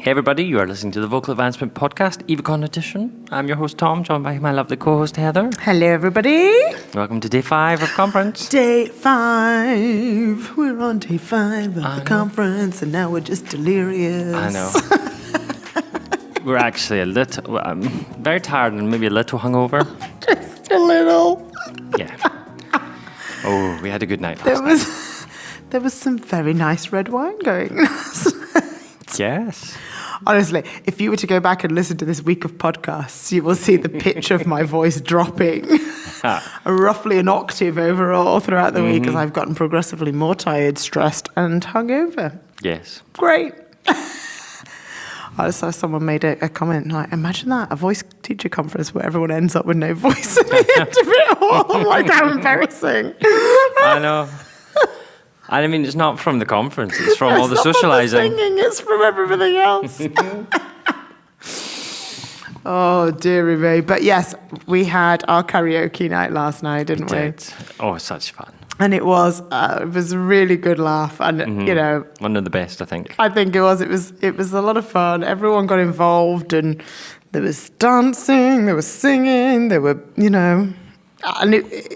Hey everybody, you are listening to the Vocal Advancement Podcast, IVACON edition. I'm your host Tom, joined by my lovely co-host Heather. Hello everybody. Welcome to day 5 of conference. Day 5. We're on day 5 of the conference and now we're just delirious. I know. We're actually I'm very tired and maybe a little hungover. Just a little. Yeah. Oh, we had a good night last night. There was some very nice red wine going last night. Yes. Honestly, if you were to go back and listen to this week of podcasts, you will see the pitch of my voice dropping roughly an octave overall throughout the week as I've gotten progressively more tired, stressed, and hungover. Yes. Great. I saw someone made a comment like, imagine that, a voice teacher conference where everyone ends up with no voice at the end of it all. I'm like, how embarrassing. I know. I mean, it's not from the conference, it's from all the socialising. It's not from the singing, it's from everything else. Oh, dearie me. But yes, we had our karaoke night last night, didn't we? Oh, such fun. And it was a really good laugh. And, you know... One of the best, I think. I think it was. It was a lot of fun. Everyone got involved and there was dancing, there was singing, there were, you know... And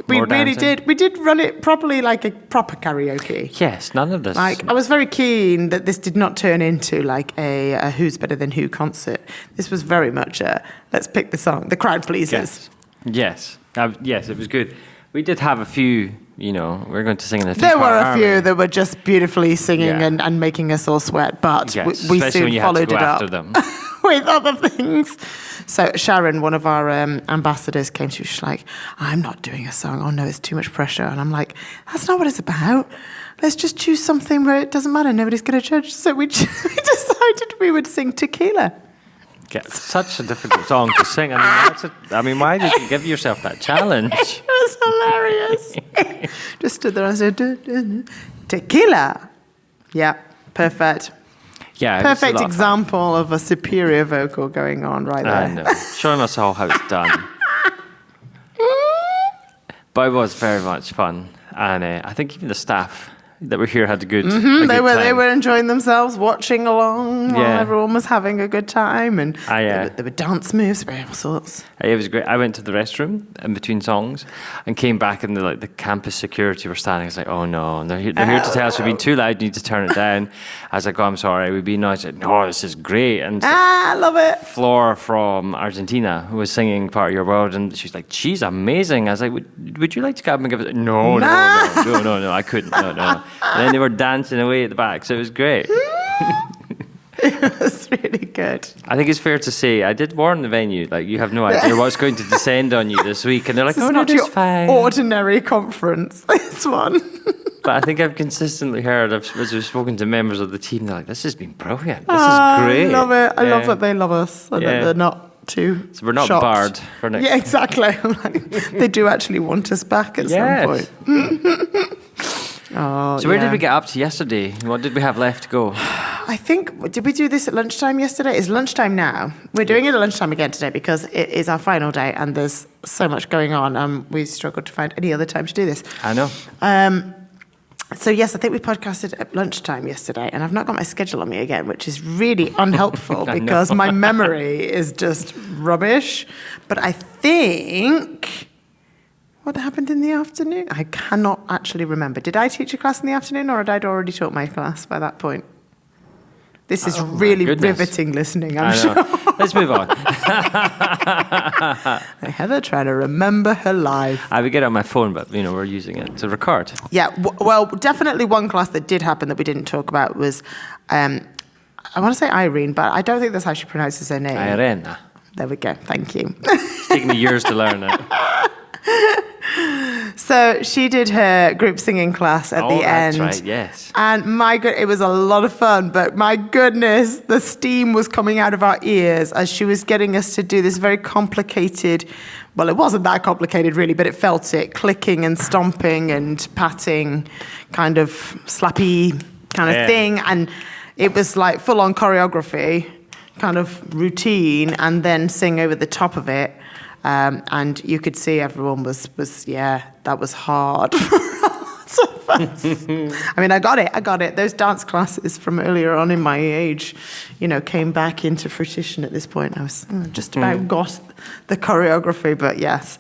we really did. We did run it properly, like a proper karaoke. Yes, none of this. Like, I was very keen that this did not turn into like a Who's Better Than Who concert. This was very much a let's pick the song, the crowd pleasers. Yes, yes, it was good. We did have a few. You know, we're going to sing in a There were a few that were just beautifully singing and making us all sweat, but we soon followed it up with other things. So Sharon, one of our ambassadors, came to me. She's like, I'm not doing a song. Oh no, it's too much pressure. And I'm like, that's not what it's about. Let's just choose something where it doesn't matter. Nobody's going to judge. So we decided we would sing Tequila. Yeah, such a difficult song to sing. I mean, why did you give yourself that challenge? It was hilarious. Just stood there and said, Tequila. Yeah, perfect. Yeah, perfect example of a superior vocal going on right there. I know. Showing us all how it's done. But it was very much fun. And I think even the staff that were here had a good, They were enjoying themselves, watching along while everyone was having a good time, and there were dance moves, all sorts. It was great. I went to the restroom in between songs and came back, and the campus security were standing. I was like, oh no, and they're here to tell us we've been too loud, you need to turn it down. I was like, oh, I'm sorry, we've been noisy. I said, no, this is great. And I love it. Flora from Argentina, who was singing Part of Your World, and she's like, she's amazing. I was like, would you like to come and give it? No, I couldn't. No. And then they were dancing away at the back, so it was great. It was really good. I think it's fair to say, I did warn the venue, like, you have no idea what's going to descend on you this week. And they're like, no, it's fine. Ordinary conference, this one. But I think I've consistently heard, as we've spoken to members of the team, they're like, this has been brilliant. This is great. I love it. I love that they love us and that they're not too So we're not shocked. barred for next. Yeah, exactly. They do actually want us back at some point. So where did we get up to yesterday? What did we have left to go? I think, did we do this at lunchtime yesterday? It's lunchtime now. We're doing it at lunchtime again today because it is our final day and there's so much going on. We struggled to find any other time to do this. I know. So yes, I think we podcasted at lunchtime yesterday, and I've not got my schedule on me again, which is really unhelpful because my memory is just rubbish. But I think... What happened in the afternoon? I cannot actually remember. Did I teach a class in the afternoon, or had I already taught my class by that point? This is really riveting listening, I'm sure. Let's move on. Heather trying to remember her life. I would get it on my phone, but, we're using it to record. Yeah, well, definitely one class that did happen that we didn't talk about was, I want to say Irene, but I don't think that's how she pronounces her name. Irene. There we go, thank you. It's taken me years to learn it. So she did her group singing class at the end. That's right, yes. And it was a lot of fun, but my goodness, the steam was coming out of our ears as she was getting us to do this very complicated, well, it wasn't that complicated really, but it felt it, clicking and stomping and patting, kind of slappy kind of thing. And it was like full-on choreography, kind of routine, and then sing over the top of it. And you could see everyone was that was hard for us. of us. I mean, I got it. Those dance classes from earlier on in my age, came back into fruition at this point. I was just about got the choreography, but yes,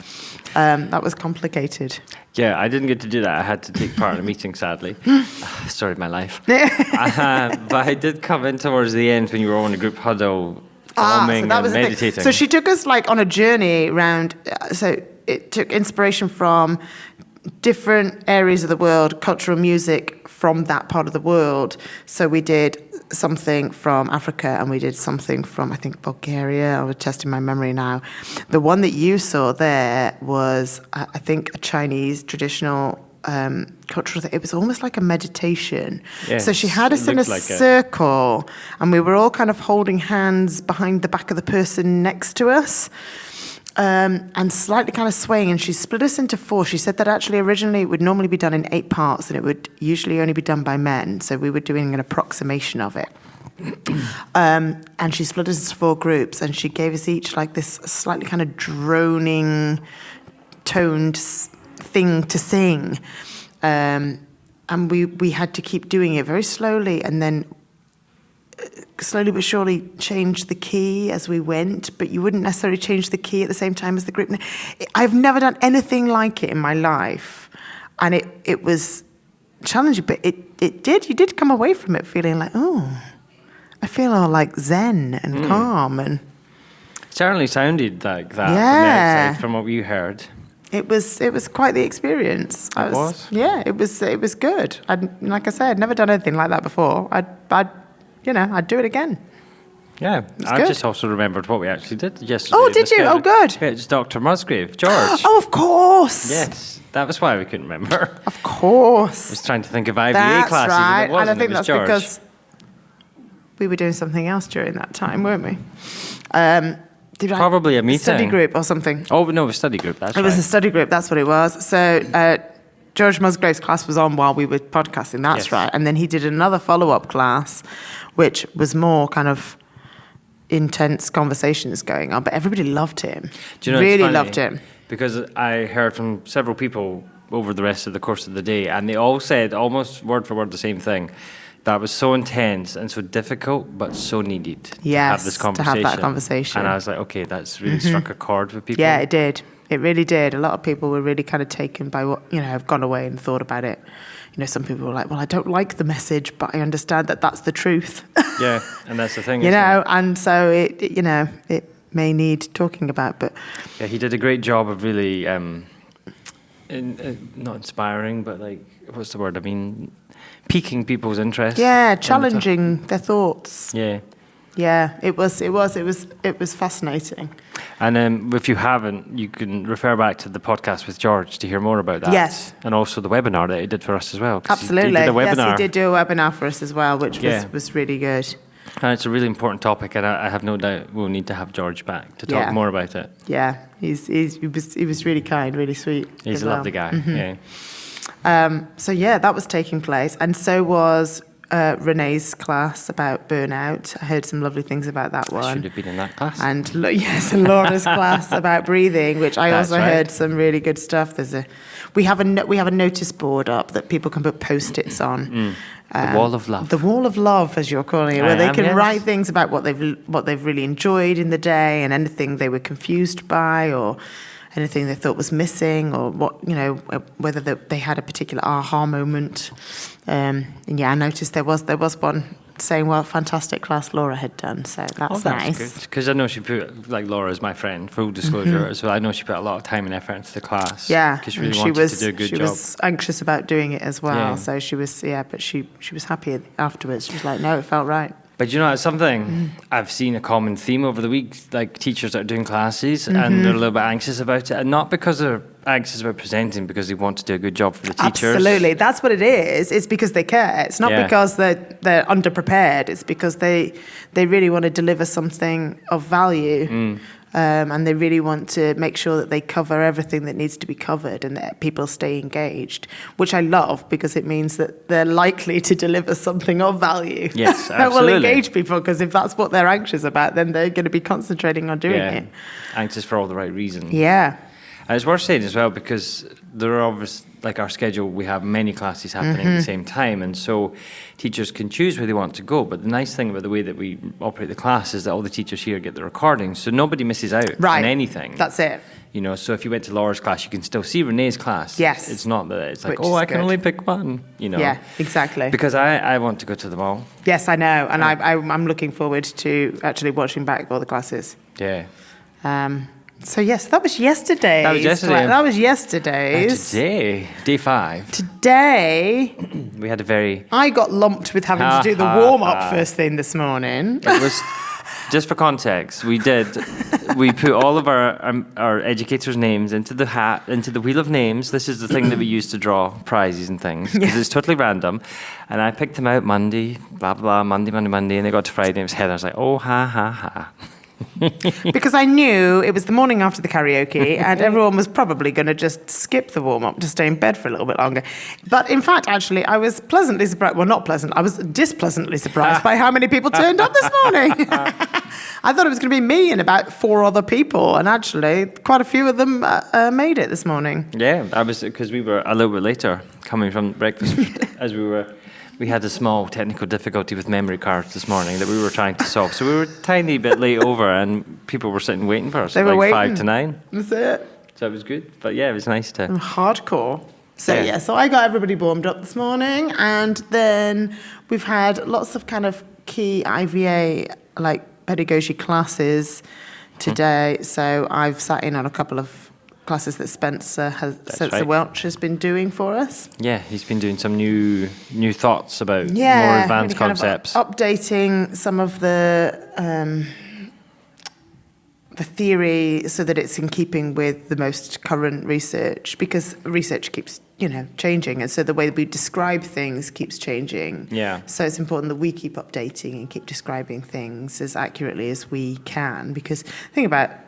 that was complicated. Yeah, I didn't get to do that. I had to take part in a meeting, sadly. Story of my life. But I did come in towards the end when you were on a group huddle, filming and meditating. So she took us on a journey around. So it took inspiration from different areas of the world, cultural music from that part of the world. So we did something from Africa and we did something from, I think, Bulgaria. I was testing my memory now. The one that you saw there was, I think, a Chinese traditional cultural thing. It was almost like a meditation. Yes, so she had us in a circle and we were all kind of holding hands behind the back of the person next to us. And slightly kind of swaying, and she split us into 4. She said that actually originally it would normally be done in 8 parts, and it would usually only be done by men. So we were doing an approximation of it. And she split us into 4 groups, and she gave us each like this slightly kind of droning, toned thing to sing. And we had to keep doing it very slowly, and then slowly but surely change the key as we went, but you wouldn't necessarily change the key at the same time as the group. I've never done anything like it in my life, and it was challenging, but you did come away from it feeling like, I feel all like zen and calm. And it certainly sounded like that from the outside, from what you heard. It was quite the experience. It was? Yeah, it was good. Like I said, I'd never done anything like that before. I'd do it again. Yeah, I good. just also remembered what we actually did yesterday. Oh, did you? Oh, good. Yeah, it's Dr. Musgrave, George. Oh, of course. Yes, that was why we couldn't remember. Of course. I was trying to think of IVA that's classes, right. and it wasn't. And I think it was that's George. because we were doing something else during that time, weren't we? Probably a meeting. Study group or something. Oh, no, a study group, that's right. It was a study group, that's what it was. So George Musgrave's class was on while we were podcasting, that's right. And then he did another follow-up class, which was more kind of intense conversations going on, but everybody loved him. Do you know, really it's funny, loved him. Because I heard from several people over the rest of the course of the day, and they all said almost word for word the same thing. That was so intense and so difficult, but so needed to have this conversation. To have that conversation. And I was like, okay, that's really struck a chord with people. Yeah, it did. It really did. A lot of people were really kind of taken by what, have gone away and thought about it. Know, some people were like, well, I don't like the message, but I understand that that's the truth. Yeah, and that's the thing. And so it may need talking about, but... Yeah, he did a great job of really, not inspiring, but like, what's the word? I mean, piquing people's interest. Yeah, challenging their thoughts. Yeah. Yeah, it was fascinating. And if you haven't, you can refer back to the podcast with George to hear more about that. Yes. And also the webinar that he did for us as well. Absolutely. He did a webinar. Yes, he did do a webinar for us as well, which was really good. And it's a really important topic, and I have no doubt we'll need to have George back to talk more about it. Yeah, he was really kind, really sweet. He's a lovely guy. Mm-hmm. Yeah. So that was taking place, and so was Renee's class about burnout. I heard some lovely things about that one. I should have been in that class. And Laura's class about breathing, which I also heard some really good stuff. We have a notice board up that people can put post-its on. The wall of love. The wall of love, as you're calling it, where they can write things about what they've really enjoyed in the day and anything they were confused by or anything they thought was missing or whether they had a particular aha moment. And I noticed there was one saying, well, fantastic class Laura had done, so that's nice. Because I know she put, like, Laura is my friend, full disclosure, so I know she put a lot of time and effort into the class. Yeah, because she really wanted to do a good job. She was anxious about doing it as well, so she was, but she was happy afterwards. She was like, no, it felt right. But it's something I've seen a common theme over the week, like teachers that are doing classes and they're a little bit anxious about it, and not because they're anxious about presenting, because they want to do a good job for the teachers. Absolutely, that's what it is. It's because they care. It's not because they're underprepared. It's because they really want to deliver something of value. And they really want to make sure that they cover everything that needs to be covered and that people stay engaged, which I love because it means that they're likely to deliver something of value. Yes, that will absolutely. engage people, because if that's what they're anxious about, then they're going to be concentrating on doing it. Anxious for all the right reasons. Yeah. And it's worth saying as well because there are obviously, like our schedule, we have many classes happening at the same time, and so teachers can choose where they want to go. But the nice thing about the way that we operate the class is that all the teachers here get the recordings, so nobody misses out on anything. That's it. You know, so if you went to Laura's class, you can still see Renee's class. Yes. It's not that it's like, Which is I can good. only pick one, you know. Yeah, exactly. Because I want to go to them all. Yes, I know. And I'm looking forward to actually watching back all the classes. Yeah. So, yes, that was yesterday. That was yesterday. That was yesterday's. Today, day 5. Today, We had a very... I got lumped with having to do the warm-up first thing this morning. It was... Just for context, we put all of our educators' names into the hat, into the wheel of names. This is the thing that we use to draw prizes and things, because it's totally random. And I picked them out Monday, blah, blah, Monday, and they got to Friday, and it was Heather. I was like, oh, ha, ha, ha. Because I knew it was the morning after the karaoke and everyone was probably going to just skip the warm-up to stay in bed for a little bit longer. But in fact, actually, I was pleasantly surprised. Well, not pleasant. I was displeasantly surprised by how many people turned up this morning. I thought it was going to be me and about 4 other people. And actually, quite a few of them made it this morning. Yeah, because we were a little bit later coming from breakfast as we had a small technical difficulty with memory cards this morning that we were trying to solve. So we were a tiny bit late over and people were sitting waiting for us. They were waiting. 5 to 9. That's it. So it was good. But yeah, it was nice to... Hardcore. So so I got everybody warmed up this morning, and then we've had lots of kind of key IVA, like pedagogy classes today. So I've sat in on a couple of classes that Spencer Welch has been doing for us. Yeah, he's been doing some new thoughts about more advanced kind of concepts. Updating some of the theory so that it's in keeping with the most current research, because research keeps changing, and so the way we describe things keeps changing. Yeah. So it's important that we keep updating and keep describing things as accurately as we can, because the thing about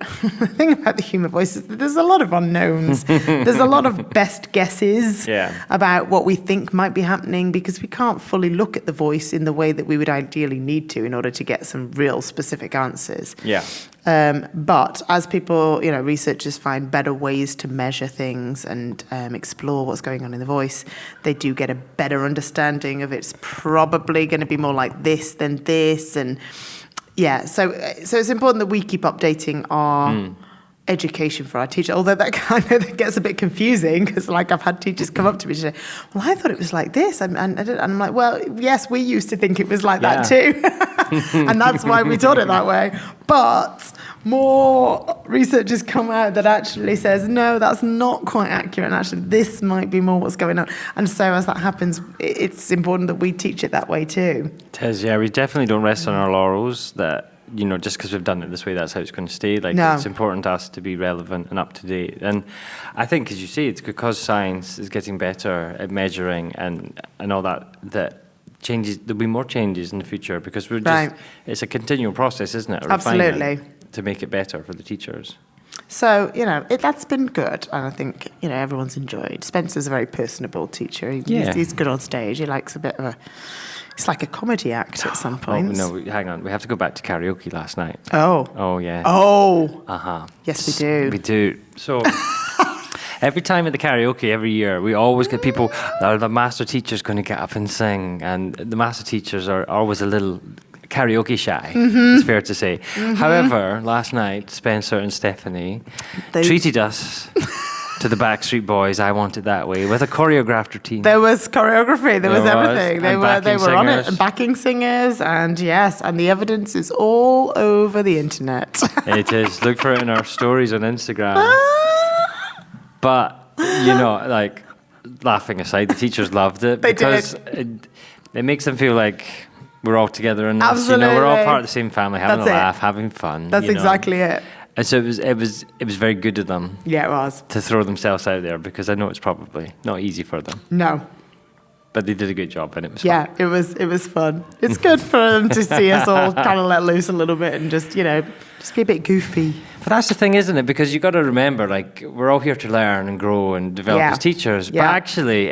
the human voice is that there's a lot of unknowns. There's a lot of best guesses about what we think might be happening, because we can't fully look at the voice in the way that we would ideally need to in order to get some real specific answers. Yeah. But as people, researchers find better ways to measure things and explore what's going on in the voice, they do get a better understanding of it's probably going to be more like this than this. And so it's important that we keep updating our education for our teachers, although that kind of gets a bit confusing, because I've had teachers come up to me and say, well, I thought it was like this, and I'm like, well, yes, we used to think it was like that too. And that's why we taught it that way. But more research has come out that actually says, no, that's not quite accurate, and actually this might be more what's going on. And so as that happens, it's important that we teach it that way too. It is, yeah. We definitely don't rest on our laurels that, just because we've done it this way, that's how it's going to stay. It's important to us to be relevant and up to date. And I think, as you say, it's because science is getting better at measuring and all that changes. There'll be more changes in the future, because it's a continual process, isn't it? Absolutely. To make it better for the teachers. So, that's been good. And I think, everyone's enjoyed. Spencer's a very personable teacher. He's good on stage. He likes a bit of it's like a comedy act at some point. Oh, no, hang on. We have to go back to karaoke last night. Oh. Oh, yeah. Oh. Uh-huh. Yes, we do. We do. So... Every time at the karaoke, every year, we always get people, the master teacher's going to get up and sing, and the master teachers are always a little karaoke shy, it's fair to say. However, last night, Spencer and Stephanie treated us to the Backstreet Boys, I Want It That Way, with a choreographed routine. There was choreography, there was everything. They were on it, and backing singers, and and the evidence is all over the internet. It is. Look for it in our stories on Instagram. But, laughing aside, the teachers loved it. Because it makes them feel like we're all together in this. Absolutely. We're all part of the same family, having a laugh, having fun. That's exactly it. And so it was very good of them. Yeah, it was. To throw themselves out there, because I know it's probably not easy for them. No. but they did a good job, and it was Yeah, fun. it was fun. It's good for them to see us all kind of let loose a little bit and just, just be a bit goofy. But that's the thing, isn't it? Because you got to remember, like, we're all here to learn and grow and develop as teachers. But actually,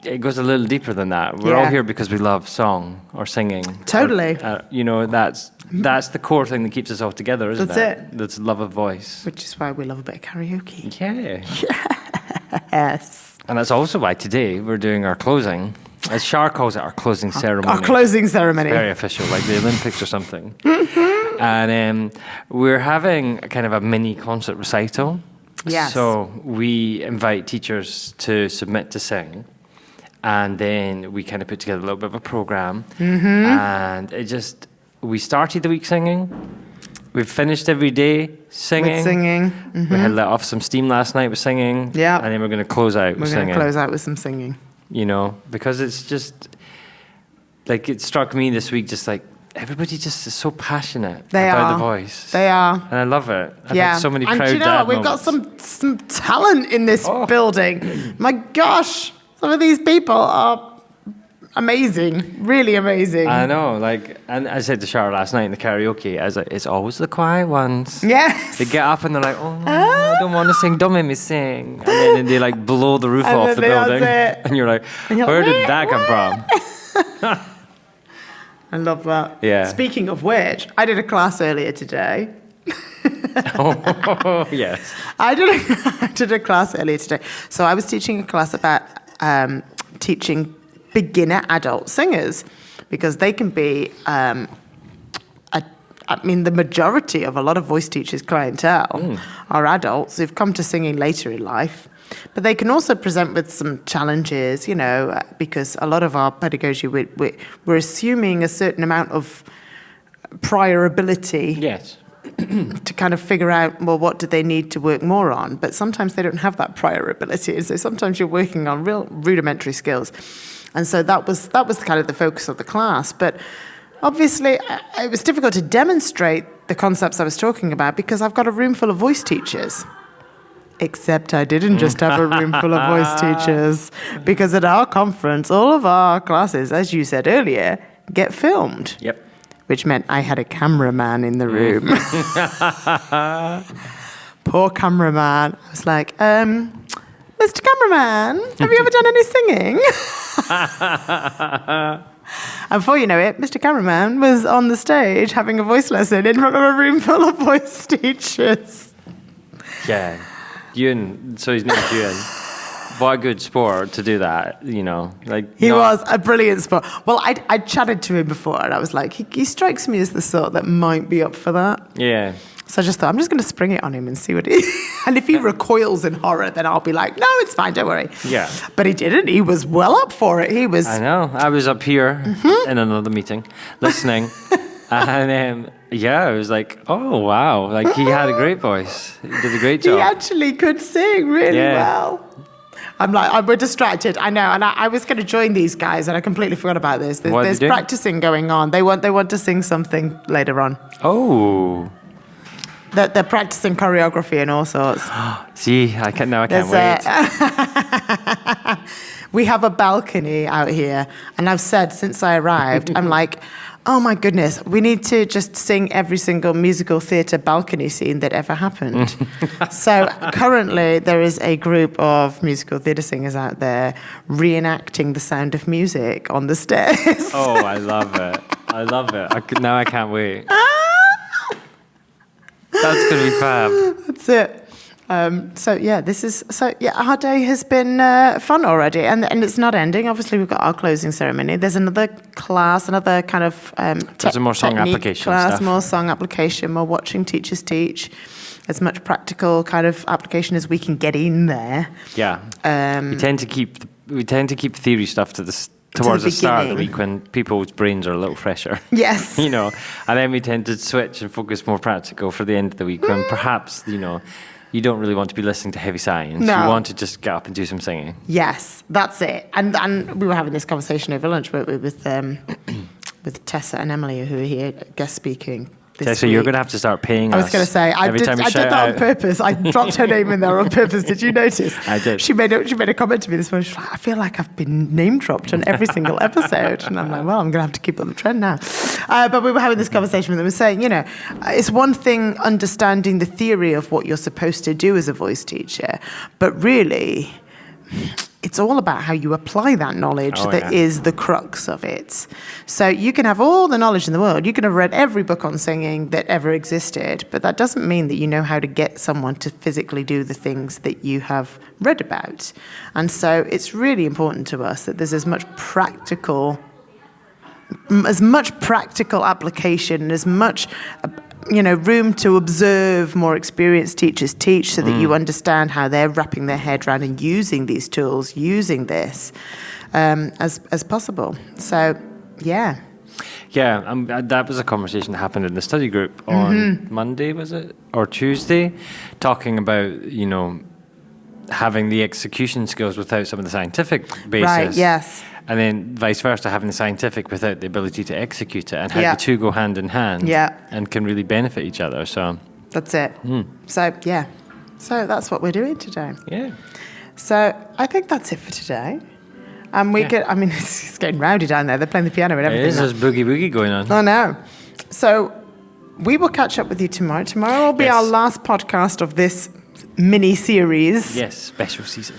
it goes a little deeper than that. We're all here because we love song or singing. Totally. That's the core thing that keeps us all together, isn't it? That's it. That's love of voice. Which is why we love a bit of karaoke. Yeah. Yes. And that's also why today we're doing our closing. As Shar calls it, our closing ceremony. Our closing ceremony. Very official, like the Olympics or something. And we're having a kind of a mini concert recital. Yes. So we invite teachers to submit to sing. And then we kind of put together a little bit of a program. And we started the week singing. We've finished every day singing. With singing. We had let off some steam last night with singing. Yeah. And then we're going to close out with singing. We're going to close out with some singing. Because it's just, like, it struck me this week, just like, everybody just is so passionate about the voice. They are. And I love it. I've Yeah. had so many and proud do you know dad what? We've got moments. some talent in this building. My gosh, some of these people are amazing, really amazing. I know, and I said to Shara last night in the karaoke, I was like, it's always the quiet ones. Yes. They get up and they're like, I don't want to sing, don't make me sing. And then they like blow the roof off the building. And you're like, where did that come from? I love that. Yeah. Speaking of which, I did a class earlier today. Oh, yes. I did a class earlier today. So I was teaching a class about teaching beginner adult singers, because they can be, the majority of a lot of voice teachers' clientele are adults who've come to singing later in life. But they can also present with some challenges, because a lot of our pedagogy, we're assuming a certain amount of prior ability. Yes. To kind of figure out, well, what do they need to work more on? But sometimes they don't have that prior ability. And so sometimes you're working on real rudimentary skills. And so that was kind of the focus of the class. But obviously, it was difficult to demonstrate the concepts I was talking about because I've got a room full of voice teachers. Except I didn't just have a room full of voice teachers, because at our conference, all of our classes, as you said earlier, get filmed. Yep. Which meant I had a cameraman in the room. Poor cameraman. I was like, Mr. Cameraman, have you ever done any singing? And before you know it, Mr. Cameraman was on the stage having a voice lesson in front of a room full of voice teachers. Yeah. Ewan, so his name's Ewan. What a good sport to do that, He was a brilliant sport. Well, I chatted to him before, and I was like, he strikes me as the sort that might be up for that. Yeah. So I just thought, I'm just going to spring it on him and see what he... And if he recoils in horror, then I'll be like, no, it's fine, don't worry. Yeah. But he didn't. He was well up for it. He was... I know. I was up here in another meeting, listening. And I was like, oh, wow. Like, he had a great voice. He did a great job. He actually could sing really well. I'm like, we're distracted. I know. And I was going to join these guys, and I completely forgot about this. There's practicing going on. They want to sing something later on. Oh. They're practicing choreography and all sorts. See, I can't wait. We have a balcony out here, and I've said since I arrived, I'm like, oh my goodness, we need to just sing every single musical theatre balcony scene that ever happened. So currently there is a group of musical theatre singers out there reenacting The Sound of Music on the stairs. Oh, I love it. Now I can't wait. That's going to be fab. That's it. Our day has been fun already, and it's not ending. Obviously, we've got our closing ceremony. There's another class, another kind of there's a more song application class, stuff. more song application, more watching teachers teach. As much practical kind of application as we can get in there. Yeah, we tend to keep theory stuff towards the start of the week when people's brains are a little fresher. Yes. And then we tend to switch and focus more practical for the end of the week when perhaps you don't really want to be listening to heavy science. No. You want to just get up and do some singing. Yes, that's it. And we were having this conversation over lunch, weren't we, with Tessa and Emily, who are here guest speaking. So you're going to have to start paying us. I was going to say, I did that on purpose. I dropped her name in there on purpose. Did you notice? I did. She made a comment to me this morning. She's like, I feel like I've been name dropped on every single episode. And I'm like, well, I'm going to have to keep on the trend now. But we were having this conversation with them and saying, it's one thing understanding the theory of what you're supposed to do as a voice teacher, but really, it's all about how you apply that knowledge is the crux of it. So you can have all the knowledge in the world. You can have read every book on singing that ever existed, but that doesn't mean that you know how to get someone to physically do the things that you have read about. And so it's really important to us that there's as much practical application and as much room to observe more experienced teachers teach so that you understand how they're wrapping their head around and using these tools, using this as possible. So, yeah. Yeah, that was a conversation that happened in the study group on Monday, was it? Or Tuesday, talking about, having the execution skills without some of the scientific basis. Right, yes. And then vice versa, having the scientific without the ability to execute it, and how the two go hand in hand and can really benefit each other. So that's it. So, yeah. So that's what we're doing today. Yeah. So I think that's it for today. And it's getting rowdy down there. They're playing the piano and everything. It is, there's boogie going on. I know. So we will catch up with you tomorrow. Tomorrow will be our last podcast of this mini-series. Yes, special season.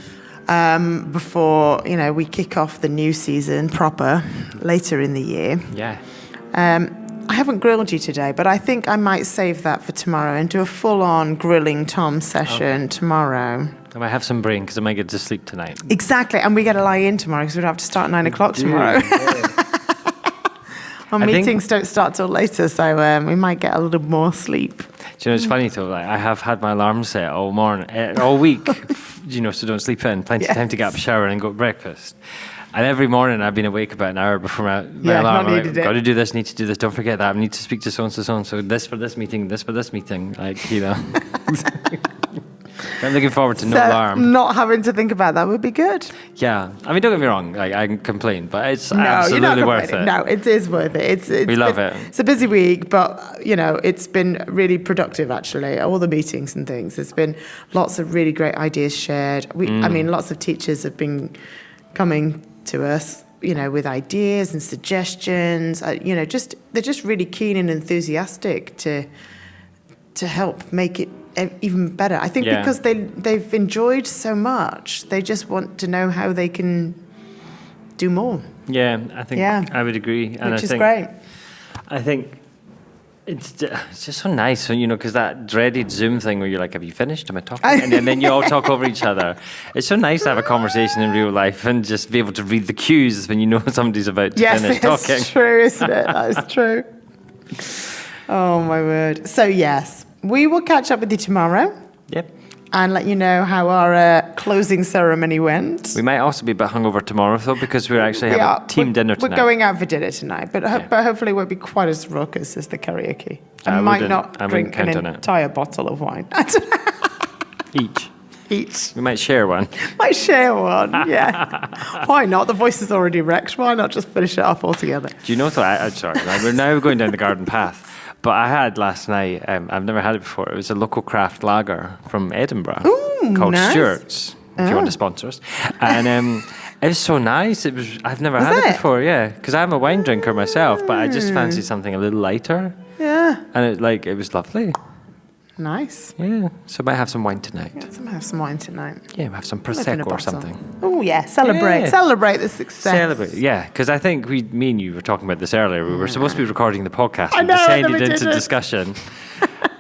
Before, we kick off the new season proper later in the year. Yeah. I haven't grilled you today, but I think I might save that for tomorrow and do a full-on grilling Tom session tomorrow. I might have some brain because I might get to sleep tonight. Exactly, and we get to lie in tomorrow because we don't have to start at 9 o'clock tomorrow. Our meetings don't start till later, so we might get a little more sleep. Do you know, it's funny though, like I have had my alarm set all week, so don't sleep in, plenty of time to get up, shower and go to breakfast. And every morning I've been awake about an hour before my alarm. I'm like, got to do this, need to do this, don't forget that, I need to speak to so-and-so, so this for this meeting, I'm looking forward to no alarm. Not having to think about that would be good. Yeah. I mean, don't get me wrong, like, I can complain, but it's absolutely worth it. No, it is worth it. We love it. It's a busy week, but, it's been really productive, actually, all the meetings and things. There's been lots of really great ideas shared. Lots of teachers have been coming to us, with ideas and suggestions. They're just really keen and enthusiastic to help make it even better. I think because they've enjoyed so much, they just want to know how they can do more. Yeah, I think I would agree. And Which is great. I think it's just so nice, because that dreaded Zoom thing where you're like, have you finished? Am I talking? And then you all talk over each other. It's so nice to have a conversation in real life and just be able to read the cues when you know somebody's about to finish talking. Yes, it's true, isn't it? That is true. Oh, my word. So, yes. We will catch up with you tomorrow. Yep. And let you know how our closing ceremony went. We might also be a bit hungover tomorrow, though, because we actually have a team dinner tonight. We're going out for dinner tonight, but hopefully it won't be quite as raucous as the karaoke. I might not drink an entire bottle of wine. Each. We might share one. Yeah. Why not? The voice is already wrecked. Why not just finish it off altogether? Do you know, we're now going down the garden path. But I had last night, I've never had it before, it was a local craft lager from Edinburgh called Stewart's, if you want to sponsor us. And it was so nice. I've never had it before, because I'm a wine drinker myself, but I just fancied something a little lighter. Yeah. And it was lovely. Nice. Yeah, so I might have some wine tonight. Have some wine tonight. Yeah, we'll have some Prosecco or something. Oh, yeah, celebrate the success. Yeah, because I think me and you were talking about this earlier. We were supposed to be recording the podcast and descended into discussion.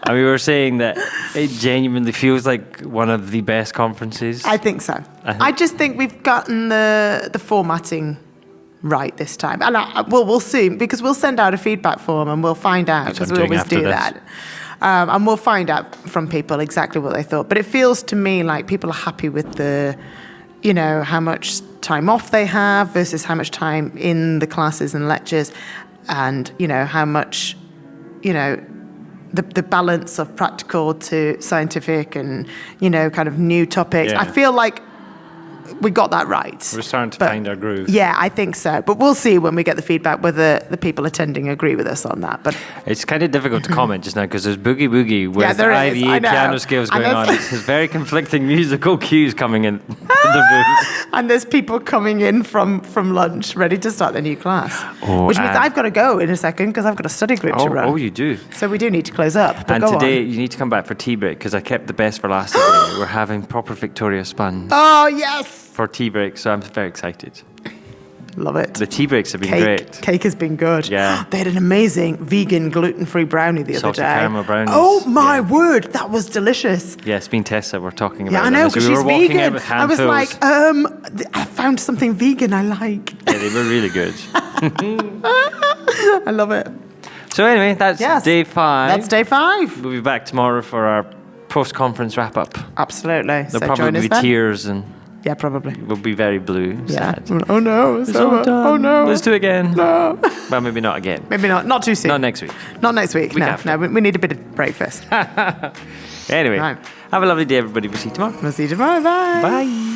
And we were saying that it genuinely feels like one of the best conferences. I think so. I just think we've gotten the formatting right this time. And we'll see, because we'll send out a feedback form and we'll find out, because we always do that. And we'll find out from people exactly what they thought. But it feels to me like people are happy with the, how much time off they have versus how much time in the classes and lectures, and, how much, the balance of practical to scientific and, kind of new topics. Yeah. I feel like we got that right. We're starting to But find our groove. Yeah, I think so. But we'll see when we get the feedback whether the people attending agree with us on that. But It's kind of difficult to comment just now because there's boogie woogie with there is, I IVA know. piano scales And going on. there's- There's very conflicting musical cues coming in the booth. and there's people coming in from lunch ready to start their new class. Oh, which means and- I've got to go in a second because I've got a study group to run. Oh, you do. So we do need to close up. But And go today on. you need to come back for tea break because I kept the best for last today. We're having proper Victoria spun Oh, yes. for tea break, so I'm very excited. Love it. The tea breaks have been great. Cake has been good. Yeah. They had an amazing vegan gluten-free brownie the Salted other day. caramel brownies. Oh my Yeah. word, that was delicious. Yeah, it's been Tessa we're talking about. Yeah, I them. know, As because we she's were walking out vegan. with I was handfuls. like, I found something vegan I like. Yeah, they were really good. I love it. So anyway, that's Yes. day 5. That's day 5. We'll be back tomorrow for our post-conference wrap-up. Absolutely. There'll So probably join us be then. tears and Yeah, probably. we'll be very blue, Yeah. sad. Oh no, it's It's all over. done. Oh no. Let's do it again. No. Well, maybe not again. Maybe not. Not too soon. Not next week. Not next week. Week No, after. no. We need a bit of break first. Anyway, Right. have a lovely day, everybody. We'll see you tomorrow. We'll see you tomorrow. Bye. Bye.